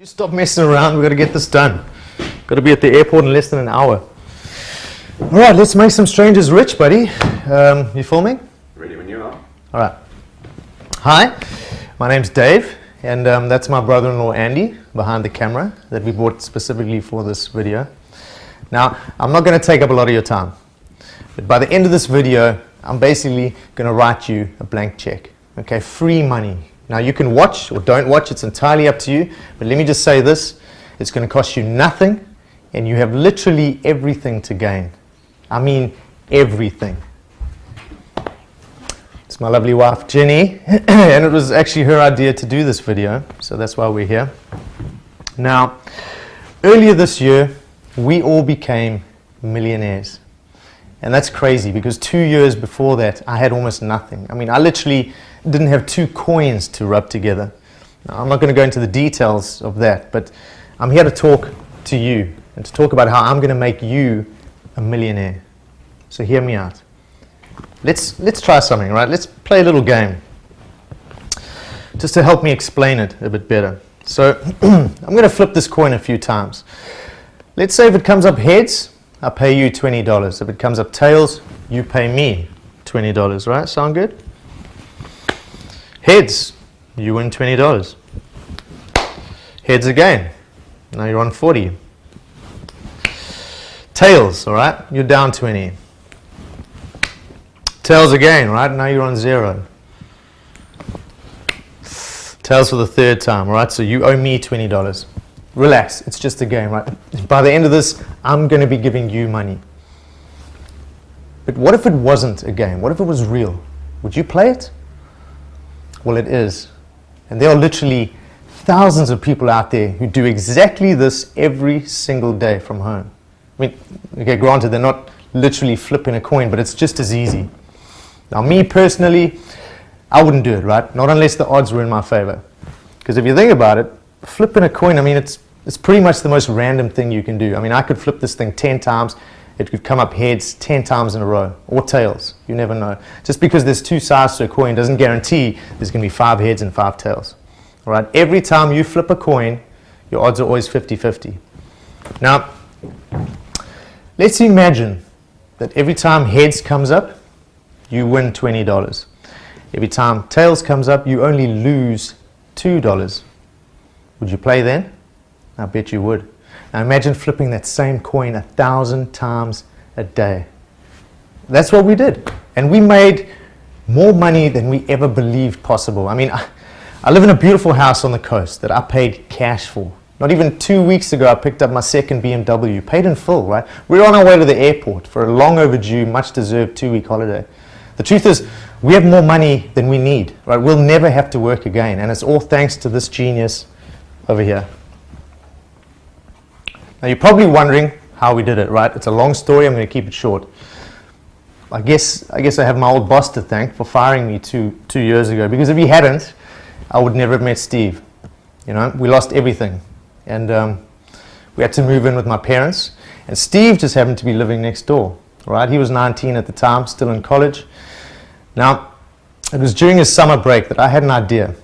Just stop messing around. We've got to get this done. Got to be at the airport in less than an hour. All right, let's make some strangers rich, buddy. You filming? Ready when you are. All right. Hi, my name's Dave, and that's my brother-in-law Andy behind the camera that we bought specifically for this video. Now, I'm not going to take up a lot of your time, but by the end of this video, I'm basically going to write you a blank check. Okay, free money. Now, you can watch or don't watch, it's entirely up to you, but let me just say this, it's going to cost you nothing, and you have literally everything to gain. I mean, everything. It's my lovely wife, Jenny, and it was actually her idea to do this video, so that's why we're here. Now, earlier this year, we all became millionaires. And that's crazy because 2 years before that, I had almost nothing. I mean, I literally didn't have 2 coins to rub together. Now, I'm not going to go into the details of that, but I'm here to talk to you and to talk about how I'm going to make you a millionaire. So hear me out. Let's try something, right? Let's play a little game just to help me explain it a bit better. So I'm going to flip this coin a few times. Let's say if it comes up heads, I pay you $20. If it comes up tails, you pay me $20, right? Sound good? Heads, you win $20. Heads again, now you're on 40. Tails, all right, you're down 20. Tails again, right, now you're on 0. Tails for the third time, all right, so you owe me $20. Relax, it's just a game, right? By the end of this, I'm going to be giving you money. But what if it wasn't a game? What if it was real? Would you play it? Well, it is. And there are literally thousands of people out there who do exactly this every single day from home. I mean, okay, granted, they're not literally flipping a coin, but it's just as easy. Now, me personally, I wouldn't do it, right? Not unless the odds were in my favor. Because if you think about it, flipping a coin, I mean, it's pretty much the most random thing you can do. I mean, I could flip this thing 10 times. It could come up heads 10 times in a row, or tails. You never know. Just because there's 2 sides to a coin doesn't guarantee there's going to be 5 heads and 5 tails. All right? Every time you flip a coin, your odds are always 50-50. Now, let's imagine that every time heads comes up, you win $20. Every time tails comes up, you only lose $2. Would you play then? I bet you would. Now imagine flipping that same coin 1,000 times a day. That's what we did. And we made more money than we ever believed possible. I mean, I live in a beautiful house on the coast that I paid cash for. Not even 2 weeks ago, I picked up my second BMW, paid in full, right? We're on our way to the airport for a long overdue, much deserved 2-week holiday. The truth is, we have more money than we need, right? We'll never have to work again. And it's all thanks to this genius over here. Now you're probably wondering how we did it, right? It's a long story, I'm going to keep it short. I guess I have my old boss to thank for firing me two years ago, because if he hadn't, I would never have met Steve. You know, we lost everything. And we had to move in with my parents, and Steve just happened to be living next door, right? He was 19 at the time, still in college. Now, it was during his summer break that I had an idea.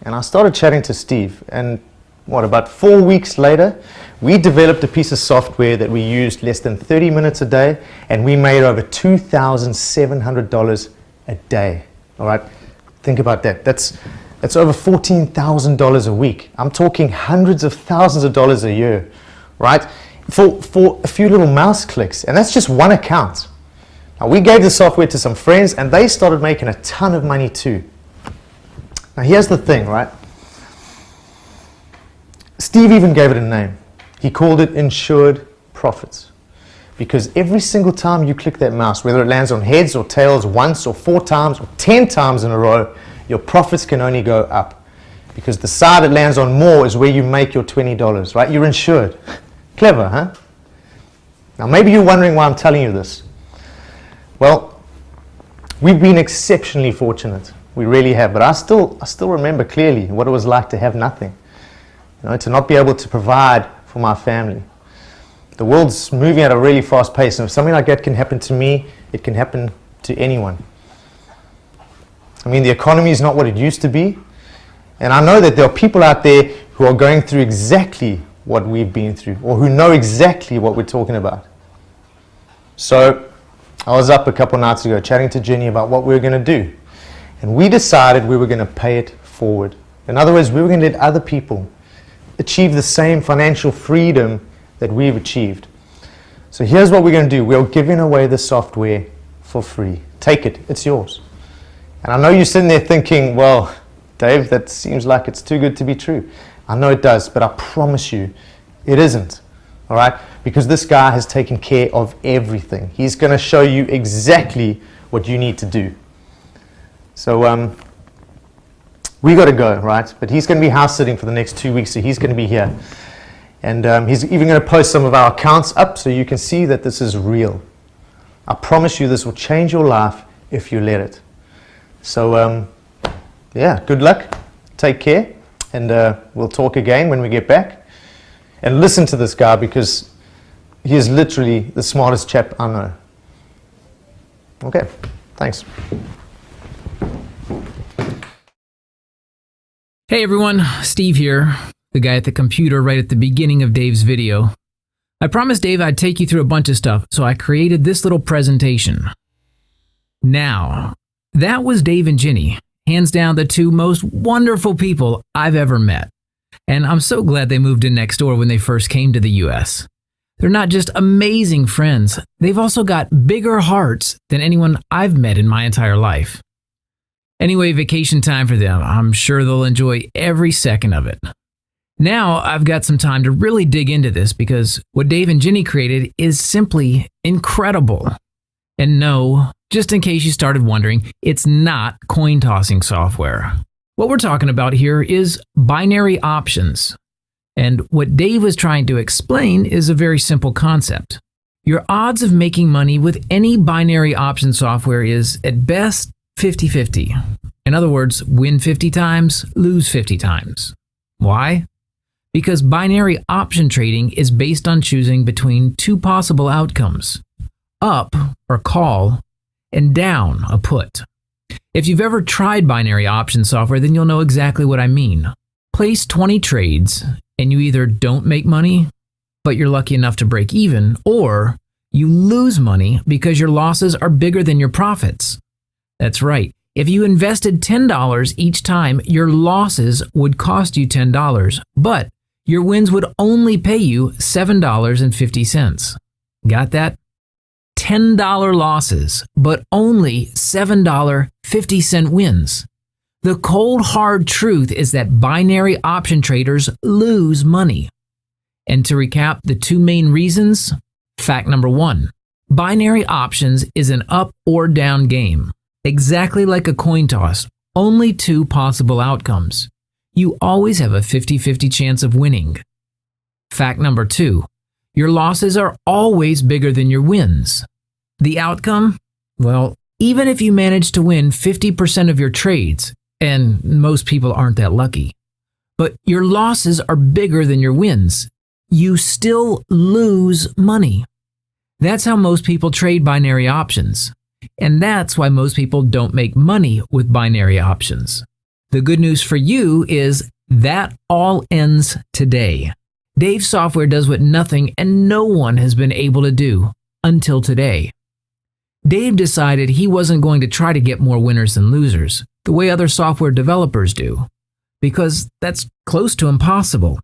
And I started chatting to Steve, and about 4 weeks later, we developed a piece of software that we used less than 30 minutes a day, and we made over $2,700 a day. All right, think about that. That's over $14,000 a week. I'm talking hundreds of thousands of dollars a year, right? For a few little mouse clicks, and that's just one account. Now, we gave the software to some friends, and they started making a ton of money too. Now, here's the thing, right? Steve even gave it a name. He called it insured profits. Because every single time you click that mouse, whether it lands on heads or tails once or 4 times or 10 times in a row, your profits can only go up. Because the side it lands on more is where you make your $20, right? You're insured. Clever, huh? Now, maybe you're wondering why I'm telling you this. Well, we've been exceptionally fortunate. We really have. But I still remember clearly what it was like to have nothing. You know, to not be able to provide for my family. The world's moving at a really fast pace, and if something like that can happen to me, it can happen to anyone. I mean, the economy is not what it used to be, And I know that there are people out there who are going through exactly what we've been through, or who know exactly what we're talking about. So I was up a couple nights ago chatting to Jenny about what we were going to do. And we decided we were going to pay it forward. In other words, we were going to let other people achieve the same financial freedom that we've achieved. So here's what we're going to do. We're giving away the software for free. Take it. It's yours. And I know you're sitting there thinking, well, Dave, that seems like it's too good to be true. I know it does, but I promise you, it isn't. All right? Because this guy has taken care of everything. He's going to show you exactly what you need to do. So we got to go, right? But he's going to be house sitting for the next 2 weeks, so he's going to be here. And he's even going to post some of our accounts up so you can see that this is real. I promise you this will change your life if you let it. So, yeah, good luck. Take care. And we'll talk again when we get back. And listen to this guy because he is literally the smartest chap I know. Okay, thanks. Hey everyone, Steve here, the guy at the computer right at the beginning of Dave's video. I promised Dave I'd take you through a bunch of stuff, so I created this little presentation. Now, that was Dave and Jenny, hands down the two most wonderful people I've ever met. And I'm so glad they moved in next door when they first came to the US. They're not just amazing friends, they've also got bigger hearts than anyone I've met in my entire life. Anyway, vacation time for them. I'm sure they'll enjoy every second of it. Now I've got some time to really dig into this because what Dave and Jenny created is simply incredible. And no, just in case you started wondering, it's not coin tossing software. What we're talking about here is binary options. And what Dave was trying to explain is a very simple concept. Your odds of making money with any binary option software is, at best, 50-50. In other words, win 50 times, lose 50 times. Why? Because binary option trading is based on choosing between two possible outcomes, up or call, and down a put. If you've ever tried binary option software, then you'll know exactly what I mean. Place 20 trades, and you either don't make money, but you're lucky enough to break even, or you lose money because your losses are bigger than your profits. That's right. If you invested $10 each time, your losses would cost you $10, but your wins would only pay you $7.50. Got that? $10 losses, but only $7.50 wins. The cold hard truth is that binary option traders lose money. And to recap the two main reasons, fact number one, binary options is an up or down game. Exactly like a coin toss, only two possible outcomes. You always have a 50-50 chance of winning. Fact number two, your losses are always bigger than your wins. The outcome? Well, even if you manage to win 50% of your trades, and most people aren't that lucky, but your losses are bigger than your wins, you still lose money. That's how most people trade binary options. And that's why most people don't make money with binary options. The good news for you is that all ends today. Dave's software does what nothing and no one has been able to do until today. Dave decided he wasn't going to try to get more winners than losers, the way other software developers do, because that's close to impossible.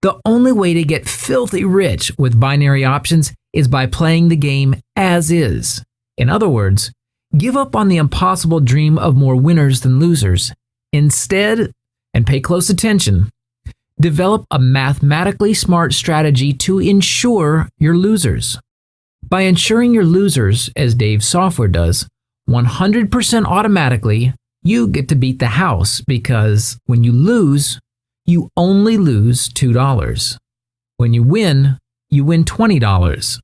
The only way to get filthy rich with binary options is by playing the game as is. In other words, give up on the impossible dream of more winners than losers. Instead, and pay close attention, develop a mathematically smart strategy to ensure you're losers. By ensuring you're losers, as Dave's software does, 100% automatically, you get to beat the house because when you lose, you only lose $2. When you win $20.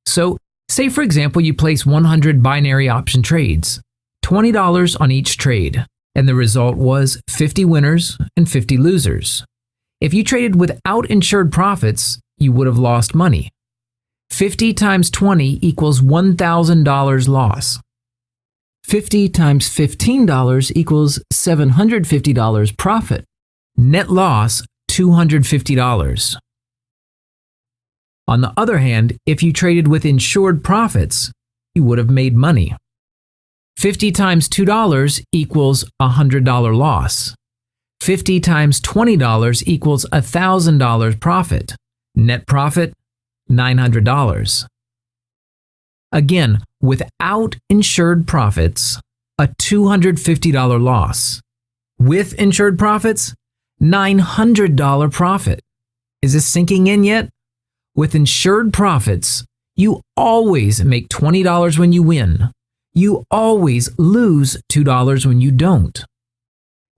So, say for example you place 100 binary option trades, $20 on each trade, and the result was 50 winners and 50 losers. If you traded without insured profits, you would have lost money. 50 times 20 equals $1,000 loss. 50 times $15 equals $750 profit. Net loss, $250. On the other hand, if you traded with insured profits, you would have made money. 50 times $2 equals $100 loss. 50 times $20 equals $1,000 profit. Net profit, $900. Again, without insured profits, a $250 loss. With insured profits, $900 profit. Is this sinking in yet? With insured profits, you always make $20 when you win. You always lose $2 when you don't.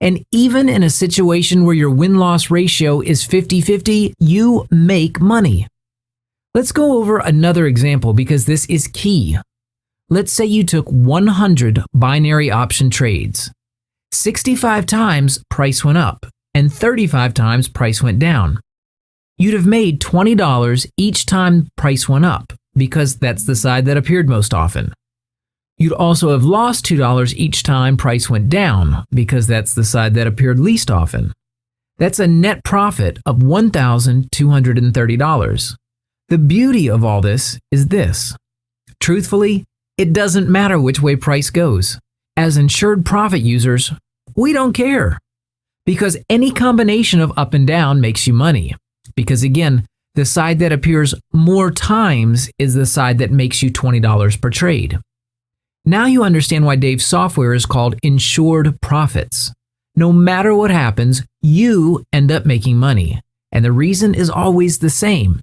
And even in a situation where your win-loss ratio is 50-50, you make money. Let's go over another example because this is key. Let's say you took 100 binary option trades. 65 times price went up and 35 times price went down. You'd have made $20 each time price went up because that's the side that appeared most often. You'd also have lost $2 each time price went down because that's the side that appeared least often. That's a net profit of $1,230. The beauty of all this is this. Truthfully, it doesn't matter which way price goes. As insured profit users, we don't care. Because any combination of up and down makes you money. Because again, the side that appears more times is the side that makes you $20 per trade. Now you understand why Dave's software is called insured profits. No matter what happens, you end up making money. And the reason is always the same.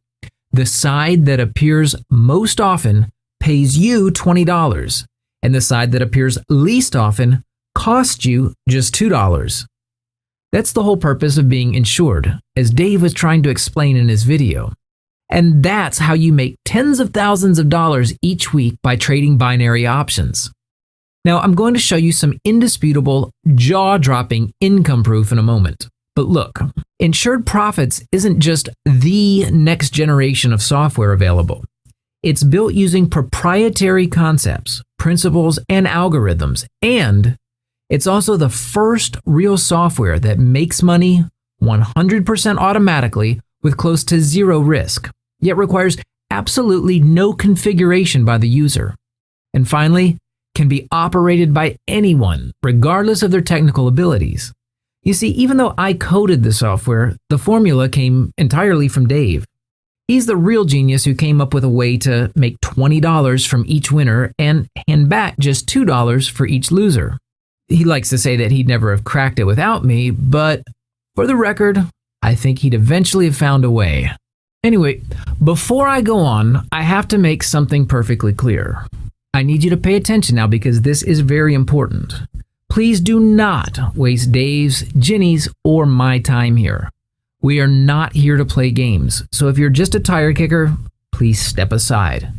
The side that appears most often pays you $20, and the side that appears least often costs you just $2. That's the whole purpose of being insured, as Dave was trying to explain in his video. And that's how you make tens of thousands of dollars each week by trading binary options. Now, I'm going to show you some indisputable, jaw-dropping income proof in a moment. But look, insured profits isn't just the next generation of software available. It's built using proprietary concepts, principles, and algorithms, and it's also the first real software that makes money 100% automatically with close to zero risk, yet requires absolutely no configuration by the user. And finally, can be operated by anyone, regardless of their technical abilities. You see, even though I coded the software, the formula came entirely from Dave. He's the real genius who came up with a way to make $20 from each winner and hand back just $2 for each loser. He likes to say that he'd never have cracked it without me, but for the record, I think he'd eventually have found a way. Anyway, before I go on, I have to make something perfectly clear. I need you to pay attention now because this is very important. Please do not waste Dave's, Ginny's, or my time here. We are not here to play games, so if you're just a tire kicker, please step aside.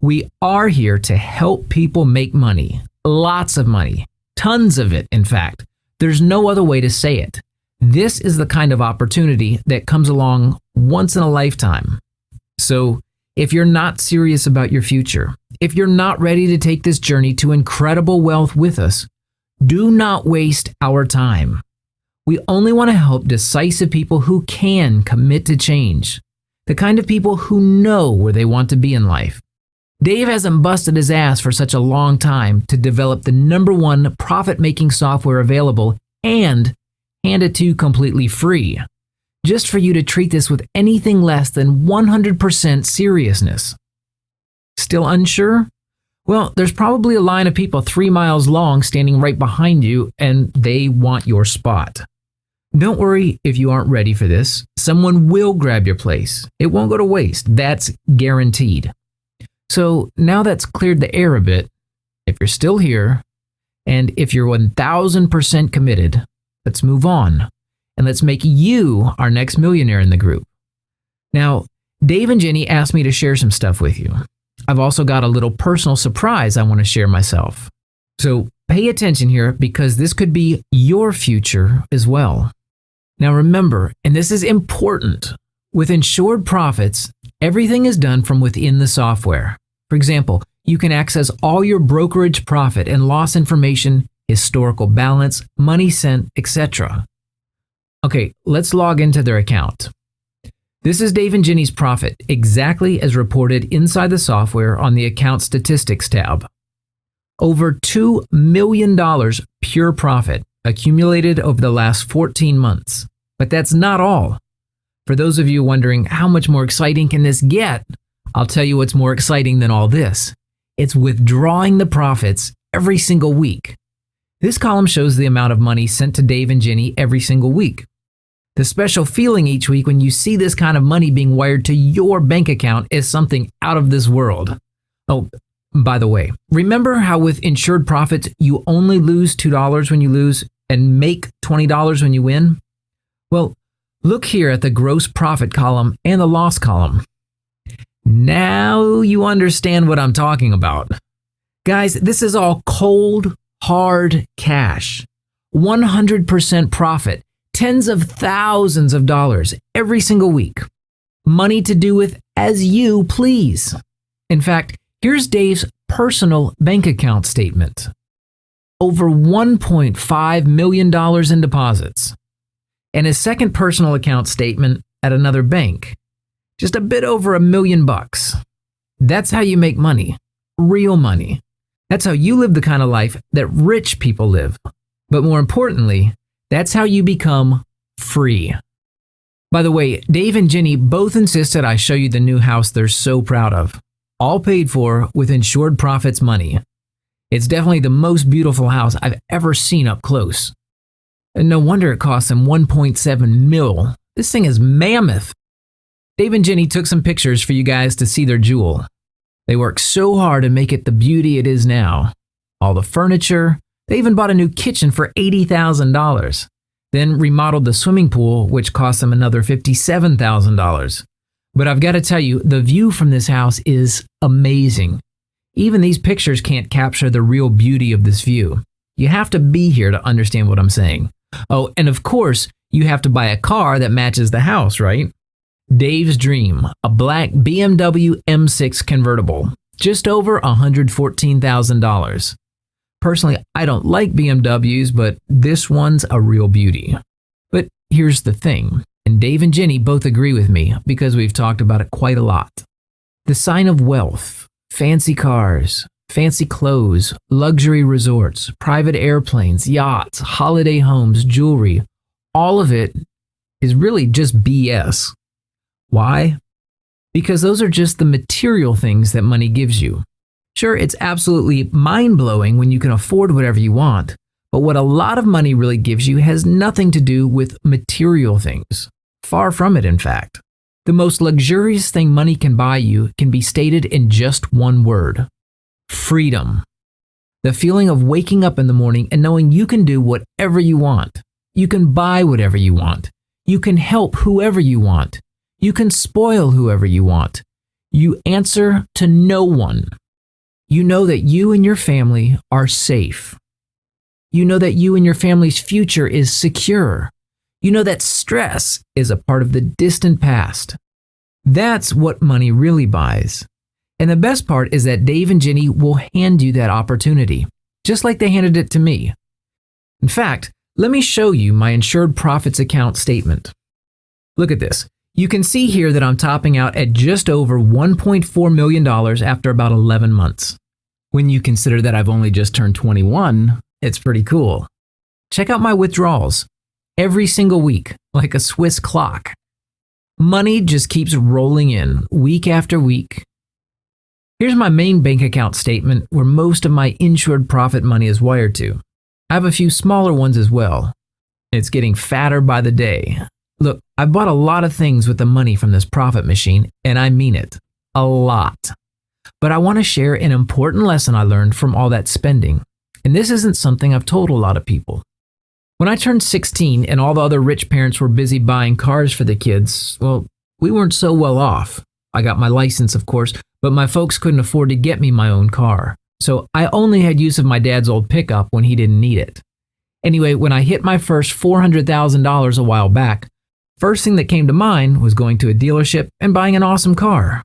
We are here to help people make money. Lots of money. Tons of it, in fact. There's no other way to say it. This is the kind of opportunity that comes along once in a lifetime. So, if you're not serious about your future, if you're not ready to take this journey to incredible wealth with us, do not waste our time. We only want to help decisive people who can commit to change, the kind of people who know where they want to be in life. Dave hasn't busted his ass for such a long time to develop the #1 profit-making software available and hand it to you completely free, just for you to treat this with anything less than 100% seriousness. Still unsure? Well, there's probably a line of people 3 miles long standing right behind you, and they want your spot. Don't worry if you aren't ready for this. Someone will grab your place. It won't go to waste. That's guaranteed. So now that's cleared the air a bit, if you're still here, and if you're 1000% committed, let's move on, and let's make you our next millionaire in the group. Now, Dave and Jenny asked me to share some stuff with you. I've also got a little personal surprise I want to share myself. So pay attention here because this could be your future as well. Now remember, and this is important, with insured profits, everything is done from within the software. For example, you can access all your brokerage profit and loss information, historical balance, money sent, etc. Okay, let's log into their account. This is Dave and Jenny's profit, exactly as reported inside the software on the Account Statistics tab. Over $2 million pure profit accumulated over the last 14 months. But that's not all. For those of you wondering how much more exciting can this get, I'll tell you what's more exciting than all this. It's withdrawing the profits every single week. This column shows the amount of money sent to Dave and Jenny every single week. The special feeling each week when you see this kind of money being wired to your bank account is something out of this world. Oh, by the way, remember how with insured profits you only lose $2 when you lose and make $20 when you win? Well, look here at the gross profit column and the loss column. Now you understand what I'm talking about. Guys, this is all cold, hard cash. 100% profit. Tens of thousands of dollars every single week. Money to do with as you please. In fact, here's Dave's personal bank account statement. Over $1.5 million in deposits. And his second personal account statement at another bank. Just a bit over $1 million. That's how you make money. Real money. That's how you live the kind of life that rich people live. But more importantly, that's how you become free. By the way, Dave and Jenny both insisted I show you the new house they're so proud of. All paid for with insured profits money. It's definitely the most beautiful house I've ever seen up close. And no wonder it cost them $1.7 million. This thing is mammoth. Dave and Jenny took some pictures for you guys to see their jewel. They worked so hard to make it the beauty it is now. All the furniture. They even bought a new kitchen for $80,000. Then remodeled the swimming pool, which cost them another $57,000. But I've got to tell you, the view from this house is amazing. Even these pictures can't capture the real beauty of this view. You have to be here to understand what I'm saying. Oh, and of course, you have to buy a car that matches the house, right? Dave's dream, a black BMW M6 convertible, just over $114,000. Personally, I don't like BMWs, but this one's a real beauty. But here's the thing, and Dave and Jenny both agree with me because we've talked about it quite a lot. The sign of wealth, fancy cars, fancy clothes, luxury resorts, private airplanes, yachts, holiday homes, jewelry, all of it is really just BS. Why? Because those are just the material things that money gives you. Sure, it's absolutely mind-blowing when you can afford whatever you want, but what a lot of money really gives you has nothing to do with material things. Far from it, in fact. The most luxurious thing money can buy you can be stated in just one word. Freedom. The feeling of waking up in the morning and knowing you can do whatever you want. You can buy whatever you want. You can help whoever you want. You can spoil whoever you want. You answer to no one. You know that you and your family are safe. You know that you and your family's future is secure. You know that stress is a part of the distant past. That's what money really buys. And the best part is that Dave and Jenny will hand you that opportunity, just like they handed it to me. In fact, let me show you my insured profits account statement. Look at this. You can see here that I'm topping out at just over $1.4 million after about 11 months. When you consider that I've only just turned 21, it's pretty cool. Check out my withdrawals. Every single week, like a Swiss clock. Money just keeps rolling in, week after week. Here's my main bank account statement where most of my insured profit money is wired to. I have a few smaller ones as well. It's getting fatter by the day. Look, I bought a lot of things with the money from this profit machine, and I mean it. A lot. But I want to share an important lesson I learned from all that spending. And this isn't something I've told a lot of people. When I turned 16 and all the other rich parents were busy buying cars for the kids, well, we weren't so well off. I got my license, of course, but my folks couldn't afford to get me my own car. So I only had use of my dad's old pickup when he didn't need it. Anyway, when I hit my first $400,000 a while back, first thing that came to mind was going to a dealership and buying an awesome car.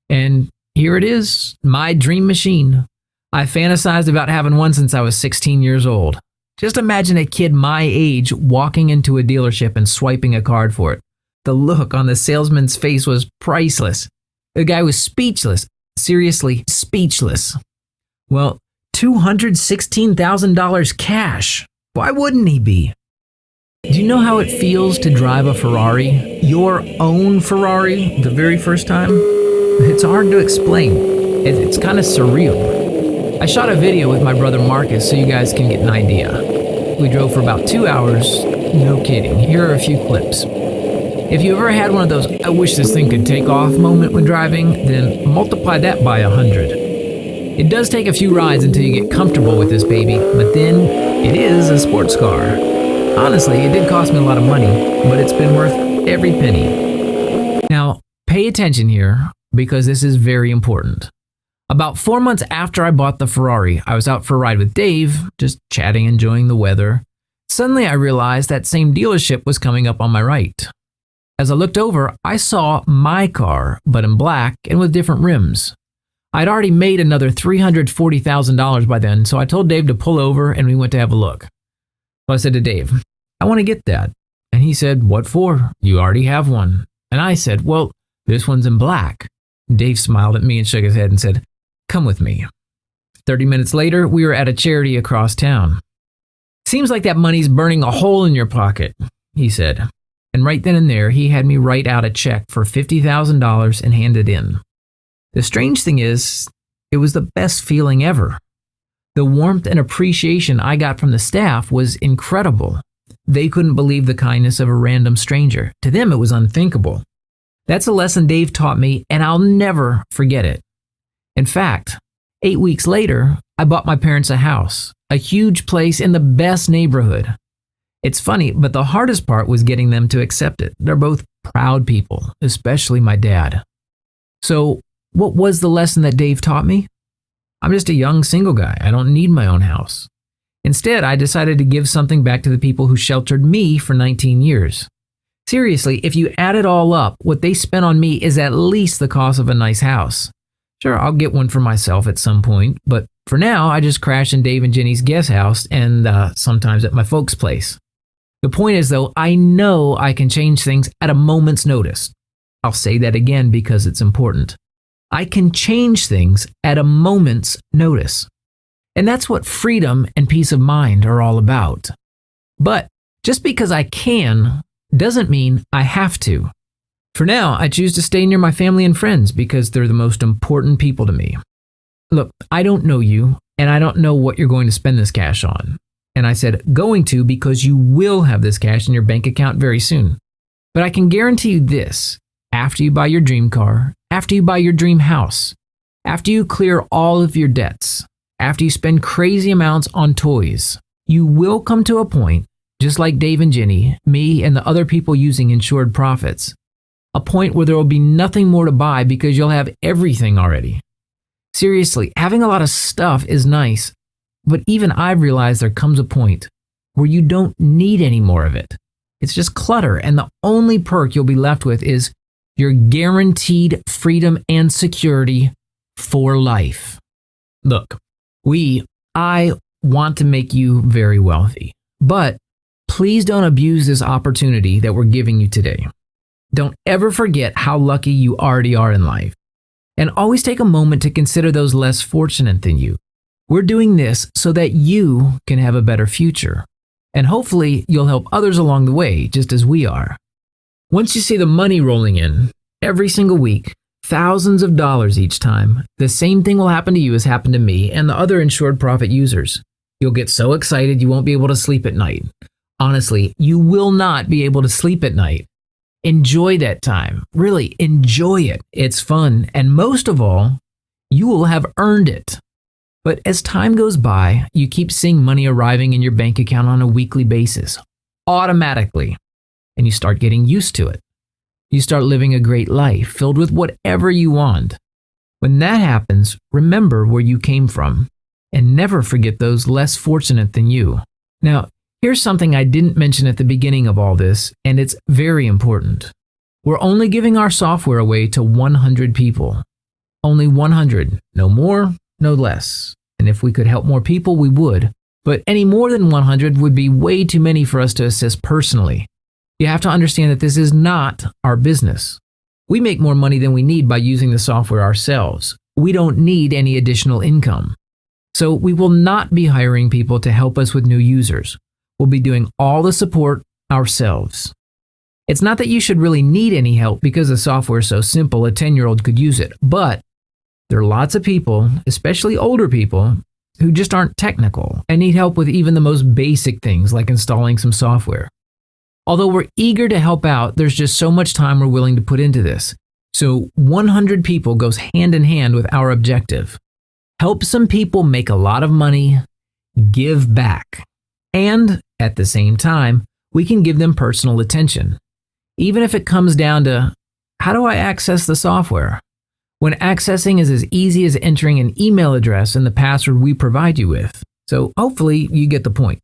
And here it is, my dream machine. I fantasized about having one since I was 16 years old. Just imagine a kid my age walking into a dealership and swiping a card for it. The look on the salesman's face was priceless. The guy was speechless. Seriously, speechless. Well, $216,000 cash. Why wouldn't he be? Do you know how it feels to drive a Ferrari? Your own Ferrari, the very first time? It's hard to explain. It's kind of surreal. I shot a video with my brother Marcus so you guys can get an idea. We drove for about 2 hours. No kidding. Here are a few clips. If you ever had one of those "I wish this thing could take off" moment when driving, then multiply that by 100. It does take a few rides until you get comfortable with this baby, but then it is a sports car. Honestly, it did cost me a lot of money, but it's been worth every penny. Now, pay attention here because this is very important. About 4 months after I bought the Ferrari, I was out for a ride with Dave, just chatting, enjoying the weather. Suddenly, I realized that same dealership was coming up on my right. As I looked over, I saw my car, but in black and with different rims. I'd already made another $340,000 by then, so I told Dave to pull over and we went to have a look. So I said to Dave, "I want to get that." And he said, "What for? You already have one." And I said, "Well, this one's in black." Dave smiled at me and shook his head and said, "Come with me." 30 minutes later, we were at a charity across town. "Seems like that money's burning a hole in your pocket," he said. And right then and there, he had me write out a check for $50,000 and hand it in. The strange thing is, it was the best feeling ever. The warmth and appreciation I got from the staff was incredible. They couldn't believe the kindness of a random stranger. To them, it was unthinkable. That's a lesson Dave taught me, and I'll never forget it. In fact, 8 weeks later, I bought my parents a house, a huge place in the best neighborhood. It's funny, but the hardest part was getting them to accept it. They're both proud people, especially my dad. So, what was the lesson that Dave taught me? I'm just a young single guy. I don't need my own house. Instead, I decided to give something back to the people who sheltered me for 19 years. Seriously, if you add it all up, what they spent on me is at least the cost of a nice house. Sure, I'll get one for myself at some point, but for now, I just crash in Dave and Jenny's guest house and sometimes at my folks' place. The point is, though, I know I can change things at a moment's notice. I'll say that again because it's important. I can change things at a moment's notice. And that's what freedom and peace of mind are all about. But just because I can doesn't mean I have to. For now, I choose to stay near my family and friends because they're the most important people to me. Look, I don't know you, and I don't know what you're going to spend this cash on. And I said going to because you will have this cash in your bank account very soon. But I can guarantee you this, after you buy your dream car, after you buy your dream house, after you clear all of your debts, after you spend crazy amounts on toys, you will come to a point, just like Dave and Jenny, me and the other people using insured profits, a point where there will be nothing more to buy because you'll have everything already. Seriously, having a lot of stuff is nice, but even I've realized there comes a point where you don't need any more of it. It's just clutter, and the only perk you'll be left with is your guaranteed freedom and security for life. Look, I want to make you very wealthy, but please don't abuse this opportunity that we're giving you today. Don't ever forget how lucky you already are in life, and always take a moment to consider those less fortunate than you. We're doing this so that you can have a better future, and hopefully you'll help others along the way, just as we are. Once you see the money rolling in every single week, thousands of dollars each time, the same thing will happen to you as happened to me and the other insured profit users. You'll get so excited you won't be able to sleep at night. Honestly, you will not be able to sleep at night. Enjoy that time. Really, enjoy it. It's fun, and most of all, you will have earned it. But as time goes by, you keep seeing money arriving in your bank account on a weekly basis, automatically, and you start getting used to it. You start living a great life filled with whatever you want. When that happens, remember where you came from and never forget those less fortunate than you. Now, here's something I didn't mention at the beginning of all this, and it's very important. We're only giving our software away to 100 people. Only 100, no more, no less. And if we could help more people, we would. but any more than 100 would be way too many for us to assist personally. You have to understand that this is not our business. We make more money than we need by using the software ourselves. We don't need any additional income. So we will not be hiring people to help us with new users. We'll be doing all the support ourselves. It's not that you should really need any help because the software is so simple a 10-year-old could use it, but there are lots of people, especially older people, who just aren't technical and need help with even the most basic things like installing some software. Although we're eager to help out, there's just so much time we're willing to put into this. So 100 people goes hand in hand with our objective. Help some people make a lot of money, give back. And at the same time, we can give them personal attention. Even if it comes down to, how do I access the software? When accessing is as easy as entering an email address and the password we provide you with. So hopefully you get the point.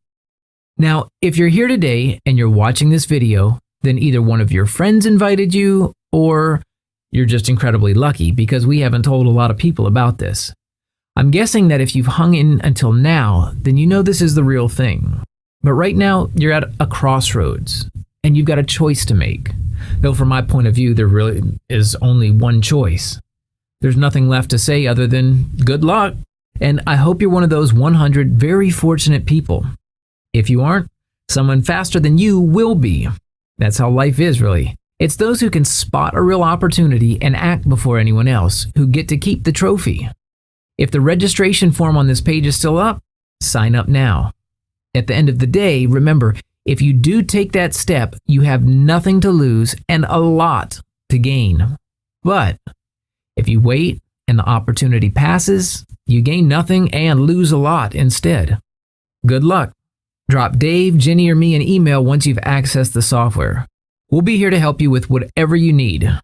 Now, if you're here today and you're watching this video, then either one of your friends invited you or you're just incredibly lucky because we haven't told a lot of people about this. I'm guessing that if you've hung in until now, then you know this is the real thing. But right now, you're at a crossroads and you've got a choice to make. Though from my point of view, there really is only one choice. There's nothing left to say other than good luck. And I hope you're one of those 100 very fortunate people. If you aren't, someone faster than you will be. That's how life is, really. It's those who can spot a real opportunity and act before anyone else who get to keep the trophy. If the registration form on this page is still up, sign up now. At the end of the day, remember, if you do take that step, you have nothing to lose and a lot to gain. But if you wait and the opportunity passes, you gain nothing and lose a lot instead. Good luck. Drop Dave, Jenny, or me an email once you've accessed the software. We'll be here to help you with whatever you need.